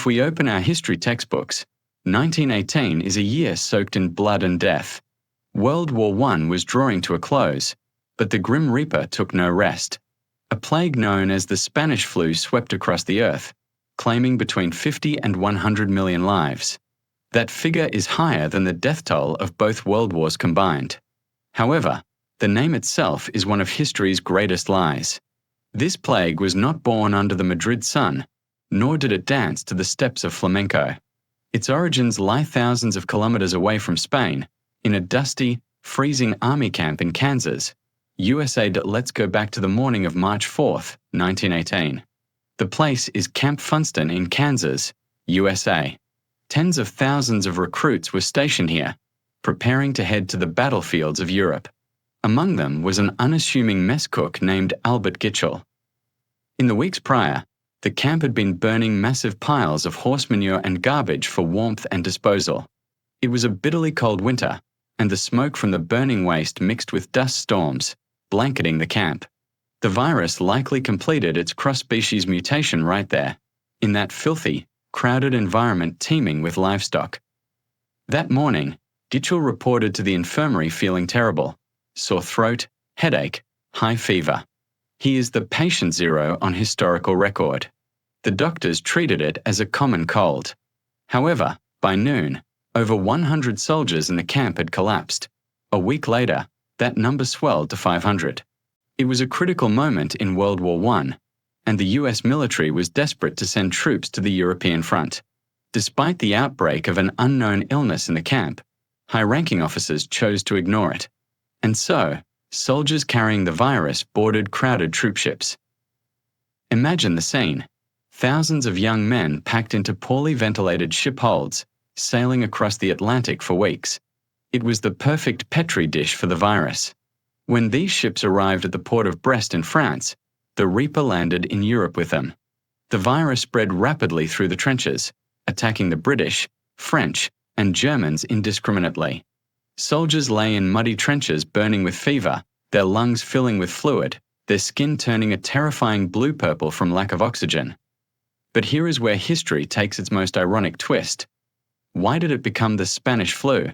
If we open our history textbooks, 1918 is a year soaked in blood and death. World War I was drawing to a close, but the Grim Reaper took no rest. A plague known as the Spanish flu swept across the earth, claiming between 50 and 100 million lives. That figure is higher than the death toll of both world wars combined. However, the name itself is one of history's greatest lies. This plague was not born under the Madrid sun, nor did it dance to the steps of flamenco. Its origins lie thousands of kilometers away from Spain, in a dusty, freezing army camp in Kansas, USA. Let's go back to the morning of March 4th, 1918. The place is Camp Funston in Kansas, USA. Tens of thousands of recruits were stationed here, preparing to head to the battlefields of Europe. Among them was an unassuming mess cook named Albert Gitchell. In the weeks prior, the camp had been burning massive piles of horse manure and garbage for warmth and disposal. It was a bitterly cold winter, and the smoke from the burning waste mixed with dust storms, blanketing the camp. The virus likely completed its cross-species mutation right there, in that filthy, crowded environment teeming with livestock. That morning, Gitchell reported to the infirmary feeling terrible, sore throat, headache, high fever. He is the patient zero on historical record. The doctors treated it as a common cold. However, by noon, over 100 soldiers in the camp had collapsed. A week later, that number swelled to 500. It was a critical moment in World War I, and the US military was desperate to send troops to the European front. Despite the outbreak of an unknown illness in the camp, high-ranking officers chose to ignore it. And so, soldiers carrying the virus boarded crowded troopships. Imagine the scene. Thousands of young men packed into poorly ventilated ship holds, sailing across the Atlantic for weeks. It was the perfect petri dish for the virus. When these ships arrived at the port of Brest in France, the Reaper landed in Europe with them. The virus spread rapidly through the trenches, attacking the British, French, and Germans indiscriminately. Soldiers lay in muddy trenches burning with fever, their lungs filling with fluid, their skin turning a terrifying blue-purple from lack of oxygen. But here is where history takes its most ironic twist. Why did it become the Spanish flu?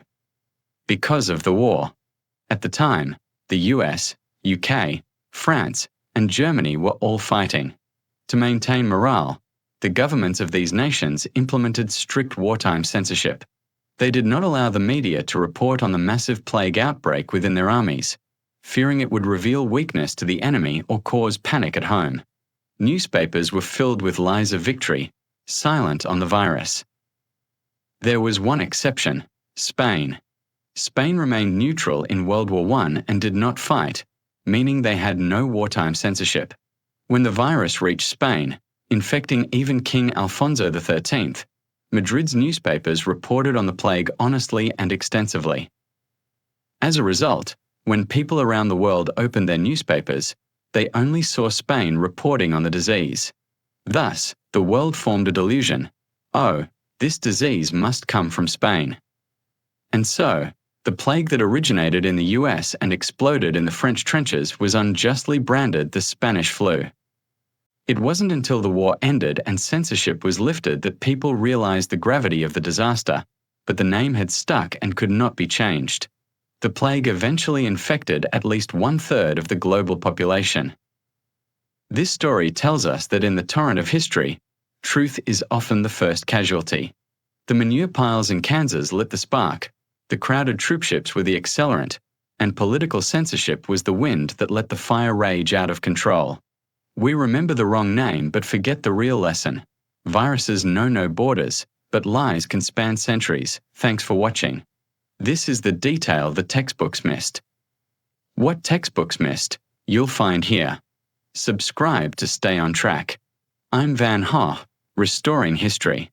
Because of the war. At the time, the US, UK, France, and Germany were all fighting. To maintain morale, the governments of these nations implemented strict wartime censorship. They did not allow the media to report on the massive plague outbreak within their armies, fearing it would reveal weakness to the enemy or cause panic at home. Newspapers were filled with lies of victory, silent on the virus. There was one exception: Spain. Spain remained neutral in World War I and did not fight, meaning they had no wartime censorship. When the virus reached Spain, infecting even King Alfonso XIII, Madrid's newspapers reported on the plague honestly and extensively. As a result, when people around the world opened their newspapers, they only saw Spain reporting on the disease. Thus, the world formed a delusion: oh, this disease must come from Spain. And so, the plague that originated in the US and exploded in the French trenches was unjustly branded the Spanish flu. It wasn't until the war ended and censorship was lifted that people realized the gravity of the disaster, but the name had stuck and could not be changed. The plague eventually infected at least 1/3 of the global population. This story tells us that in the torrent of history, truth is often the first casualty. The manure piles in Kansas lit the spark, the crowded troopships were the accelerant, and political censorship was the wind that let the fire rage out of control. We remember the wrong name but forget the real lesson. Viruses know no borders, but lies can span centuries. Thanks for watching. This is the detail the textbooks missed. What textbooks missed, you'll find here. Subscribe to stay on track. I'm Van Ho, restoring history.